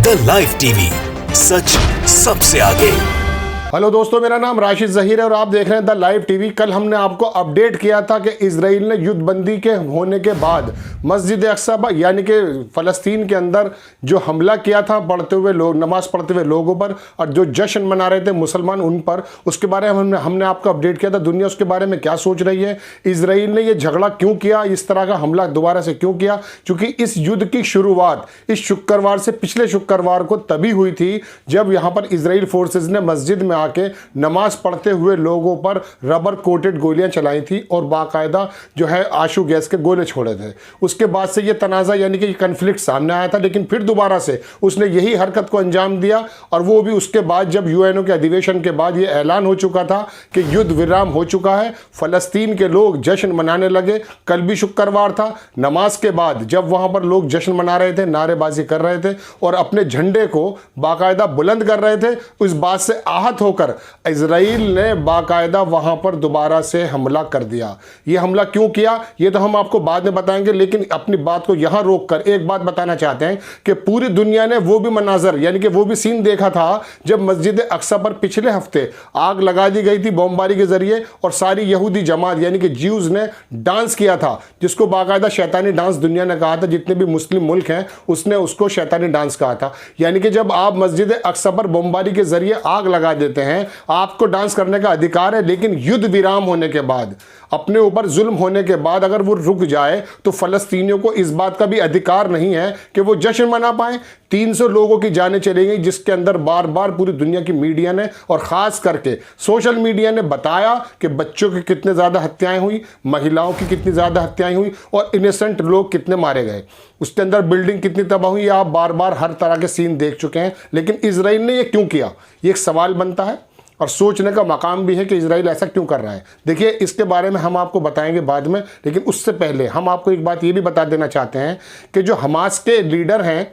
The live TV, सच सबसे आगे। Hello दोस्तों, मेरा नाम राशिद जहीर है और आप देख रहे हैं द लाइव टीवी। कल हमने आपको अपडेट किया था कि इजराइल ने युद्धबंदी के होने के बाद मस्जिद अक्सा यानी कि फ़लस्तीन के अंदर जो हमला किया था पढ़ते हुए लोग, नमाज पढ़ते हुए लोगों पर और जो जश्न मना रहे थे मुसलमान उन पर, उसके बारे में हमने आपको अपडेट किया था। दुनिया उसके बारे में क्या सोच रही है, इजराइल ने ये झगड़ा क्यों किया, इस तरह का हमला दोबारा से क्यों किया। क्योंकि इस युद्ध की शुरुआत इस शुक्रवार से पिछले शुक्रवार को तभी हुई थी जब यहाँ पर इजराइल फोर्सेज ने मस्जिद में आके नमाज पढ़ते हुए लोगों पर रबर कोटेड गोलियां चलाई थी और बाकायदा जो है आंसू गैस के गोले छोड़े थे। उसके बाद से ये तनाज़ा यानी कि कन्फ्लिक्ट सामने आया था, लेकिन फिर दोबारा से उसने यही हरकत को अंजाम दिया और वो भी उसके बाद जब यूएनओ के अधिवेशन के बाद ये ऐलान हो चुका था कि युद्ध विराम हो चुका है। फ़लस्तीन के लोग जश्न मनाने लगे। कल भी शुक्रवार था, नमाज के बाद जब वहाँ पर लोग जश्न मना रहे थे, नारेबाजी कर रहे थे और अपने झंडे को बाकायदा बुलंद कर रहे थे, उस बात से आहत होकर इजराइल ने बाकायदा वहां पर दोबारा से हमला कर दिया। ये हमला क्यों किया ये तो हम आपको बाद में बताएंगे, लेकिन अपनी बात को यहां रोककर एक बात बताना चाहते हैं कि पूरी दुनिया ने वो भी मनाजर यानी कि वो भी सीन देखा था जब मस्जिद अक्सा पर पिछले हफ्ते आग लगा दी गई थी बमबारी के जरिए और सारी यहूदी जमात यानी कि ज्यूज ने डांस किया था, जिसको बाकायदा शैतानी डांस दुनिया ने कहा था। जितने भी मुस्लिम मुल्क हैं उसने उसको शैतानी डांस कहा था। यानी कि जब आप मस्जिद अक्सा पर बमबारी के जरिए आग लगा देते हैं, आपको डांस करने का अधिकार है, लेकिन युद्ध विराम होने के बाद, अपने ऊपर जुल्म होने के बाद अगर वो रुक जाए तो फलस्तीनियों को इस बात का भी अधिकार नहीं है कि वो जश्न मना पाए। 300 लोगों की जानें चली गई, जिसके अंदर बार बार पूरी दुनिया की मीडिया ने और ख़ास करके सोशल मीडिया ने बताया कि बच्चों की कितने ज़्यादा हत्याएं हुई, महिलाओं की कितनी ज़्यादा हत्याएं हुई और इनोसेंट लोग कितने मारे गए। उसके अंदर बिल्डिंग कितनी तबाह हुई, आप बार बार हर तरह के सीन देख चुके हैं। लेकिन इजराइल ने यह क्यों किया, ये एक सवाल बनता है और सोचने का मकाम भी है कि इजराइल ऐसा क्यों कर रहा है। देखिए, इसके बारे में हम आपको बताएंगे बाद में, लेकिन उससे पहले हम आपको एक बात ये भी बता देना चाहते हैं कि जो हमास के लीडर हैं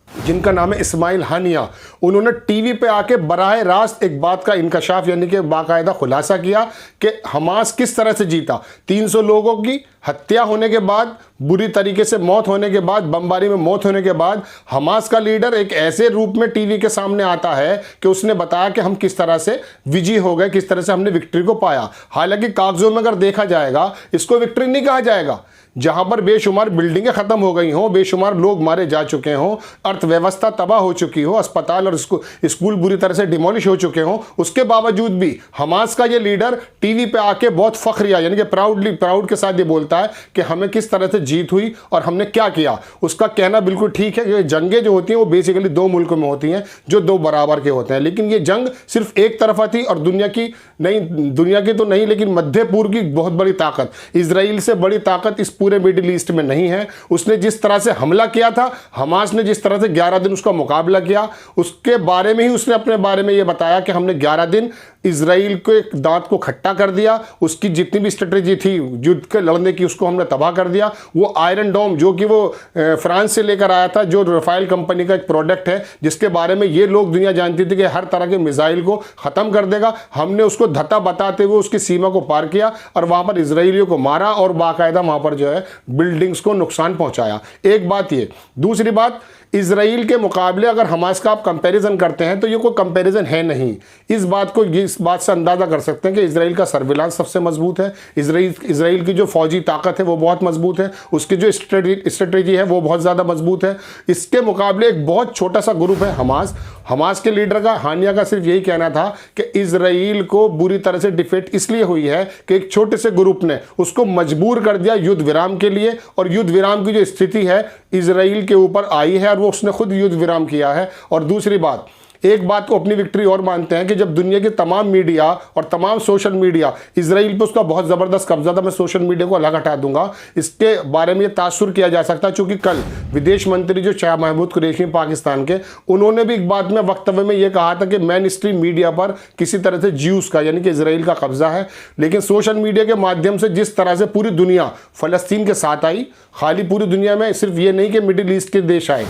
जिनका नाम है इस्माइल हानिया, उन्होंने टीवी पे आके बराह रास्त एक बात का इंकशाफ यानी कि बाकायदा खुलासा किया कि हमास किस तरह से जीता। 300 लोगों की हत्या होने के बाद, बुरी तरीके से मौत होने के बाद, बमबारी में मौत होने के बाद हमास का लीडर एक ऐसे रूप में टीवी के सामने आता है कि उसने बताया कि हम किस तरह से विजयी हो गए, किस तरह से हमने विक्ट्री को पाया। हालांकि कागजों में अगर देखा जाएगा इसको विक्ट्री नहीं कहा जाएगा। जहां पर बेशुमार बिल्डिंगें खत्म हो गई हों, बेशुमार लोग मारे जा चुके हों, अर्थव्यवस्था तबाह हो चुकी हो, अस्पताल और स्कूल बुरी तरह से डिमोलिश हो चुके हों, उसके बावजूद भी हमास का ये लीडर टीवी पे आके बहुत फख्रिया यानी कि प्राउड के साथ ये बोलता है कि हमें किस तरह से जीत हुई और हमने क्या किया। उसका कहना बिल्कुल ठीक है। ये जंगें जो होती हैं वो बेसिकली दो मुल्कों में होती हैं जो दो बराबर के होते हैं, लेकिन ये जंग सिर्फ एक तरफा थी और दुनिया की तो नहीं, लेकिन मध्य पूर्व की बहुत बड़ी ताकत, इजराइल से बड़ी ताकत इस पूरे मिडिल ईस्ट में नहीं है। उसने जिस तरह से हमला किया था, हमास ने जिस तरह से 11 दिन उसका मुकाबला किया, उसके बारे में ही उसने अपने बारे में ये बताया कि हमने 11 दिन इजराइल के दांत को खट्टा कर दिया। उसकी जितनी भी स्ट्रेटेजी थी युद्ध के लड़ने की, उसको हमने तबाह कर दिया। वो आयरन डोम जो कि वो फ्रांस से लेकर आया था, जो राफेल कंपनी का एक प्रोडक्ट है, जिसके बारे में ये लोग दुनिया जानती थी कि हर तरह के मिसाइल को ख़त्म कर देगा, हमने उसको धता बताते हुए उसकी सीमा को पार किया और वहाँ पर इजराइलियों को मारा और बाकायदा वहाँ पर जो है बिल्डिंग्स को नुकसान पहुँचाया। एक बात ये। दूसरी बात, इजराइल के मुकाबले अगर हमास का आप कंपैरिजन करते हैं तो ये कोई कंपैरिजन है नहीं। इस बात से अंदाज़ा कर सकते हैं कि इजराइल का सर्विलांस सबसे मजबूत है, इजराइल की जो फौजी ताकत है वो बहुत मजबूत है, उसकी जो स्ट्रेटेजी है वो बहुत ज़्यादा मजबूत है। इसके मुकाबले एक बहुत छोटा सा ग्रुप है हमास के लीडर का, हानिया का सिर्फ यही कहना था कि इजराइल को बुरी तरह से डिफेट इसलिए हुई है कि एक छोटे से ग्रुप ने उसको मजबूर कर दिया युद्ध विराम के लिए, और युद्ध विराम की जो स्थिति है इजराइल के ऊपर आई है और वो उसने खुद युद्ध विराम किया है। और दूसरी बात, एक बात को अपनी विक्ट्री और मानते हैं कि जब दुनिया के तमाम मीडिया और तमाम सोशल मीडिया इजराइल पे उसका बहुत ज़बरदस्त कब्जा था, मैं सोशल मीडिया को अलग हटा दूंगा, इसके बारे में ये तासुर किया जा सकता है। चूँकि कल विदेश मंत्री जो शाह महमूद कुरैशी पाकिस्तान के, उन्होंने भी एक बात में वक्तव्य में ये कहा था कि मेन स्ट्रीम मीडिया पर किसी तरह से ज्यूस का यानी कि इजराइल का कब्जा है, लेकिन सोशल मीडिया के माध्यम से जिस तरह से पूरी दुनिया फ़लस्तीन के साथ आई, खाली पूरी दुनिया में सिर्फ ये नहीं कि मिडिल ईस्ट के देश आए,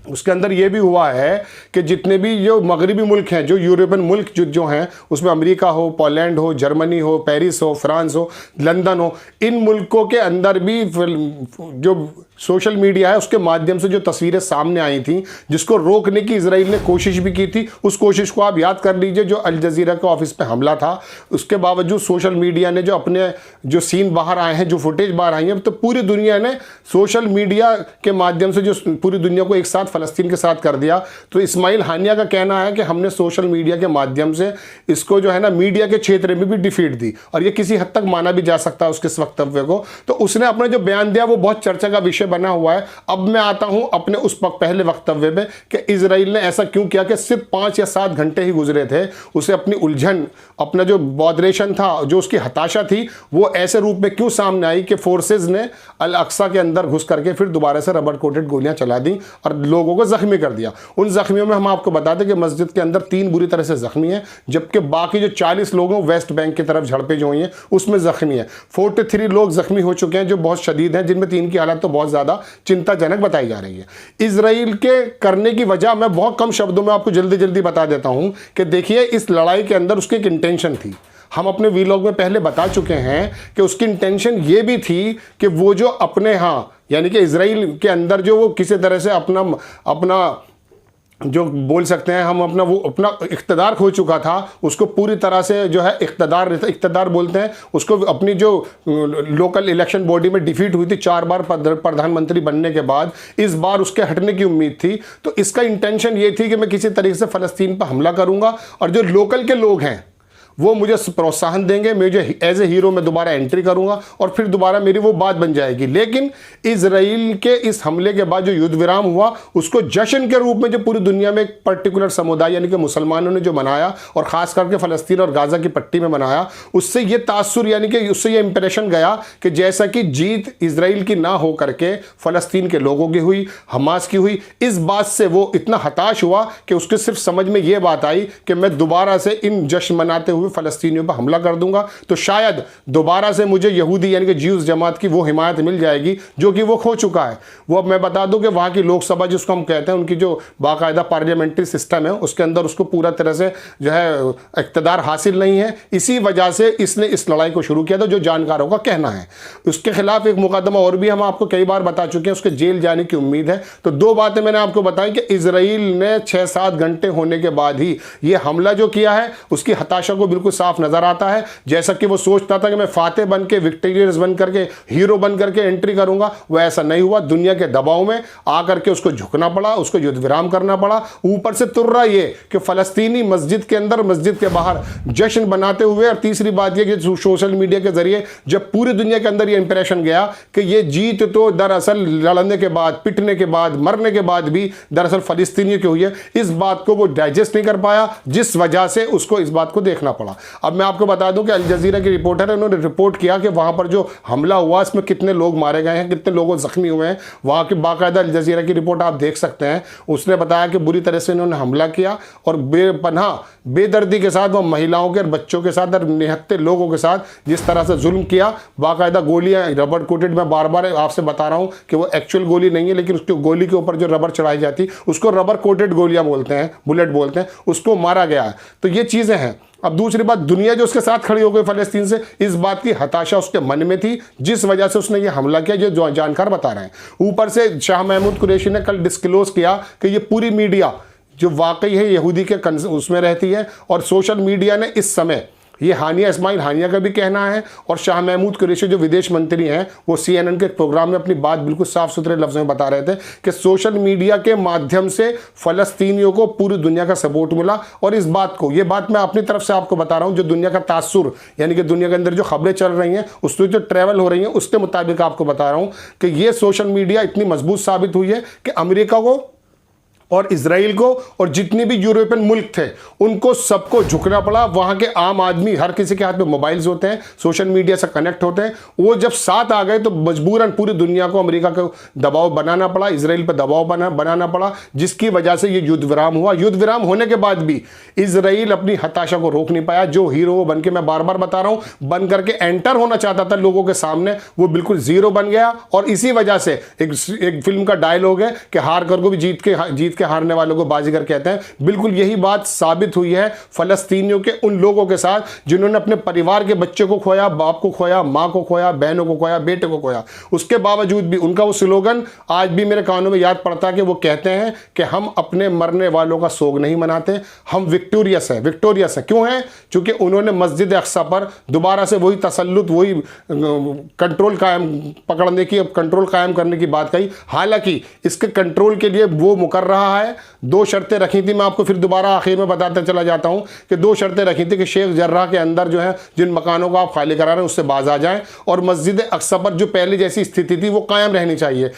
उसके अंदर ये भी हुआ है कि जितने भी जो मगरबी मुल्क हैं, जो यूरोपियन मुल्क जो हैं, उसमें अमेरिका हो, पोलैंड हो, जर्मनी हो, पेरिस हो, फ्रांस हो, लंदन हो, इन मुल्कों के अंदर भी जो सोशल मीडिया है उसके माध्यम से जो तस्वीरें सामने आई थी, जिसको रोकने की इजराइल ने कोशिश भी की थी। उस कोशिश को आप याद कर लीजिए, जो अल जजीरा के ऑफिस पे हमला था, उसके बावजूद सोशल मीडिया ने जो अपने जो सीन बाहर आए हैं, जो फुटेज बाहर आई है, तो पूरी दुनिया ने सोशल मीडिया के माध्यम से जो पूरी दुनिया को एक साथ फ़लस्तीन के साथ कर दिया। तो इस्माइल हानिया का कहना है कि हमने सोशल मीडिया के माध्यम से इसको जो है ना मीडिया के क्षेत्र में भी डिफीट दी, और ये किसी हद तक माना भी जा सकता है उसके इस वक्तव्य को। तो उसने अपना जो बयान दिया वो बहुत चर्चा का विषय बना हुआ है। अब मैं आता हूं अपने उस पहले वक्तव्य में कि इजराइल ने ऐसा क्यों किया कि सिर्फ 5 या 7 घंटे ही गुजरे थे, उसे अपनी उलझन, अपना जो बॉदरेशन था, जो उसकी हताशा थी, वो ऐसे रूप में क्यों सामने आई कि फोर्सेज ने अल अक्सा के अंदर घुस करके फिर दोबारा से रबर कोटेड गोलियां चला दी और लोगों को जख्मी कर दिया। उन जख्मियों में हम आपको बता दें कि मस्जिद के अंदर 3 बुरी तरह से जख्मी हैं, जबकि बाकी जो 40 लोग हैं वेस्ट बैंक की तरफ झड़पें जो हुई हैं उसमें जख्मी है। 43 लोग जख्मी हो चुके हैं जो बहुत शदीद हैं, जिनमें 3 की हालत तो बहुत ज़्यादा चिंताजनक बताई जा रही है। इजराइल के करने की वजह मैं बहुत कम शब्दों में आपको जल्दी जल्दी बता देता हूं कि देखिए, इस लड़ाई के अंदर उसकी एक इंटेंशन थी। हम अपने वीलॉग में पहले बता चुके हैं कि उसकी इंटेंशन ये भी थी कि वो जो अपने यहाँ यानी कि इजराइल के अंदर जो वो किसी तरह से अपना जो बोल सकते हैं हम अपना इख्तदार खो चुका था, उसको पूरी तरह से जो है इख्तदार बोलते हैं उसको, अपनी जो लोकल इलेक्शन बॉडी में डिफीट हुई थी 4 बार प्रधानमंत्री बनने के बाद, इस बार उसके हटने की उम्मीद थी। तो इसका इंटेंशन ये थी कि मैं किसी तरीके से फ़लस्तीन पर हमला करूंगा और जो लोकल के लोग हैं वो मुझे प्रोत्साहन देंगे, मुझे एज ए हीरो मैं दोबारा एंट्री करूंगा और फिर दोबारा मेरी वो बात बन जाएगी। लेकिन इजराइल के इस हमले के बाद जो युद्ध विराम हुआ, उसको जश्न के रूप में जो पूरी दुनिया में एक पर्टिकुलर समुदाय यानी कि मुसलमानों ने जो मनाया, और ख़ास करके फ़लस्तीन और गाज़ा की पट्टी में मनाया, उससे ये तासुर यानी कि उससे ये इंप्रेशन गया कि जैसा कि जीत इजराइल की ना हो करके फ़लस्तीन के लोगों की हुई, हमास की हुई। इस बात से वो इतना हताश हुआ कि उसके सिर्फ समझ में ये बात आई कि मैं दोबारा से इन जश्न मनाते हुए फ़लस्तीनियों पर हमला कर दूंगा, तो शायद दोबारा से मुझे यहूदी यानी कि ज्यूज जमात की वो हिमायत मिल जाएगी जो कि वो खो चुका है। वो अब मैं बता दूं कि वहाँ की लोकसभा जिसको हम कहते हैं, उनकी जो बाकायदा पार्लियामेंट्री सिस्टम है उसके अंदर उसको पूरा तरह से जो है इक़्तिदार हासिल नहीं है। इसी वजह से इसने इस लड़ाई को शुरू किया था, जो जानकारों का कहना है। उसके खिलाफ एक मुकदमा और भी हम आपको कई बार बता चुके हैं, उसके जेल जाने की उम्मीद है। तो 2 बातें मैंने आपको बताई कि इजराइल ने 6-7 घंटे होने के बाद ही ये हमला जो किया है, उसकी हताशा को बिल्कुल साफ नजर आता है। जैसा कि वो सोचता था कि मैं फातेह बन के, विक्टोरियस बन करके, हीरो बन करके एंट्री करूंगा, वो ऐसा नहीं हुआ। दुनिया के दबाव में आकर के उसको झुकना पड़ा, उसको युद्ध विराम करना पड़ा। ऊपर से तुर्रा ये कि फलस्तीनी मस्जिद के अंदर, मस्जिद के बाहर जश्न बनाते हुए, और तीसरी बात यह कि सोशल मीडिया के जरिए जब पूरी दुनिया के अंदर ये इंप्रेशन गया कि ये जीत तो दरअसल लड़ने के बाद, पिटने के बाद, मरने के बाद भी दरअसल फलस्तीनियों की हुई है, इस बात को वो डाइजेस्ट नहीं कर पाया, जिस वजह से उसको इस बात को देखना पड़ा। अब मैं आपको बता दूं कि अल जजीरा की रिपोर्टर है, उन्होंने रिपोर्ट किया कि वहां पर जो हमला हुआ इसमें कितने लोग मारे गए हैं, कितने लोग जख्मी हुए हैं। वहां की बाकायदा अल जजीरा की रिपोर्ट आप देख सकते हैं। उसने बताया कि बुरी तरह से इन्होंने हमला किया और बेपनाह बेदर्दी के साथ वो महिलाओं के और बच्चों के साथ और निहत्ते लोगों के साथ जिस तरह से जुल्म किया, बाकायदा गोलियां रबर कोटेड, मैं बार बार आपसे बता रहा हूं कि वो एक्चुअल गोली नहीं है, लेकिन उसकी गोली के ऊपर जो रबर चढ़ाई जाती उसको रबर कोटेड गोलियां बोलते हैं, बुलेट बोलते हैं, उसको मारा गया है। तो ये चीज़ें हैं। अब दूसरी बात, दुनिया जो उसके साथ खड़ी हो गई फ़लस्तीन से, इस बात की हताशा उसके मन में थी, जिस वजह से उसने ये हमला किया, जो जानकार बता रहे हैं। ऊपर से शाह महमूद कुरैशी ने कल डिस्क्लोज किया कि ये पूरी मीडिया जो वाकई है यहूदी के उसमें रहती है, और सोशल मीडिया ने इस समय, ये हानिया, इस्माइल हानिया का भी कहना है, और शाह महमूद कुरैशी जो विदेश मंत्री हैं, वो CNN के प्रोग्राम में अपनी बात बिल्कुल साफ सुथरे लफ्ज़ों में बता रहे थे कि सोशल मीडिया के माध्यम से फ़लस्तीनियों को पूरी दुनिया का सपोर्ट मिला। और इस बात को, ये बात मैं अपनी तरफ से आपको बता रहा हूँ, जो दुनिया का तासुर यानी कि दुनिया के अंदर जो खबरें चल रही हैं, उसमें जो ट्रैवल हो रही हैं, उसके मुताबिक आपको बता रहा हूँ कि ये सोशल मीडिया इतनी मजबूत साबित हुई है कि अमेरिका को और इजराइल को और जितने भी यूरोपियन मुल्क थे उनको सबको झुकना पड़ा। वहां के आम आदमी, हर किसी के हाथ में मोबाइल्स होते हैं, सोशल मीडिया से कनेक्ट होते हैं, वो जब साथ आ गए तो मजबूरन पूरी दुनिया को अमेरिका को दबाव बनाना पड़ा, इजराइल पर दबाव बनाना पड़ा, जिसकी वजह से ये युद्ध विराम हुआ। युद्ध विराम होने के बाद भी इजराइल अपनी हताशा को रोक नहीं पाया। जो हीरो बन के, मैं बार बार बता रहा हूं, बन करके एंटर होना चाहता था लोगों के सामने, वो बिल्कुल जीरो बन गया। और इसी वजह से एक फिल्म का डायलॉग है कि हार कर को भी जीत के हारने वालों को बाजीगर कहते हैं। बिल्कुल यही बात साबित हुई है फलस्तीनियों के उन लोगों के साथ जिन्होंने अपने परिवार के बच्चे को खोया, बाप को खोया, मां को खोया, बहनों को खोया, बेटे को खोया। उसके बावजूद भी उनका वो स्लोगन आज भी मेरे कानों में याद पड़ता है कि वो कहते हैं कि हम अपने मरने वालों का सोग नहीं मनाते, हम विक्टोरियस है। क्यों है? क्योंकि उन्होंने मस्जिद अक्सा पर दोबारा से वही तसल्लुत, वही कंट्रोल कायम करने की बात कही। हालांकि इसके कंट्रोल के लिए वो मुकर रहा है। 2 शर्तें रखी थी, मैं आपको फिर दोबारा आखिर में बताते चला जाता हूं कि 2 शर्तें रखी थी कि शेख जर्राह के अंदर जो है जिन मकानों को आप खाली करा रहे हैं उससे बाज आ जाएं और मस्जिद अक्सा पर जो पहले जैसी स्थिति थी वो कायम रहनी चाहिए।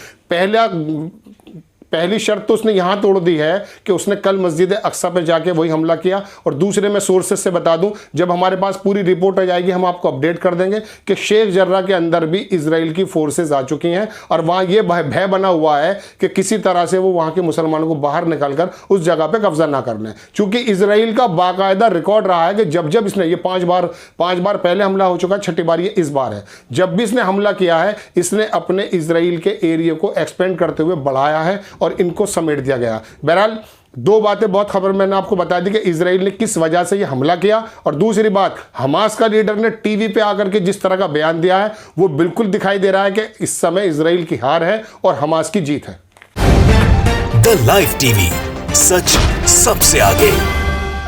पहली शर्त तो उसने यहां तोड़ दी है कि उसने कल मस्जिद अक्सा पर जाके वही हमला किया। और दूसरे मैं सोर्सेस से बता दूं, जब हमारे पास पूरी रिपोर्ट आ जाएगी हम आपको अपडेट कर देंगे कि शेख जर्राह के अंदर भी इजराइल की फोर्सेस आ चुकी हैं और वहां ये भय बना हुआ है कि किसी तरह से वो वहां के मुसलमानों को बाहर निकालकर उस जगह पर कब्जा ना कर लें। चूंकि इजराइल का बाकायदा रिकॉर्ड रहा है कि जब इसने ये 5 बार पहले हमला हो चुका है, 6ठी बार ये इस बार है। जब भी इसने हमला किया है इसने अपने इजराइल के एरिया को एक्सपेंड करते हुए बढ़ाया है और इनको समेट दिया गया। बहरहाल 2 बातें बहुत खबर मैंने आपको बता दी कि इजराइल ने किस वजह से यह हमला किया, और दूसरी बात हमास का लीडर ने टीवी पे आकर के जिस तरह का बयान दिया है वो बिल्कुल दिखाई दे रहा है कि इस समय इजराइल की हार है और हमास की जीत है। द लाइव टीवी, सच सबसे आगे।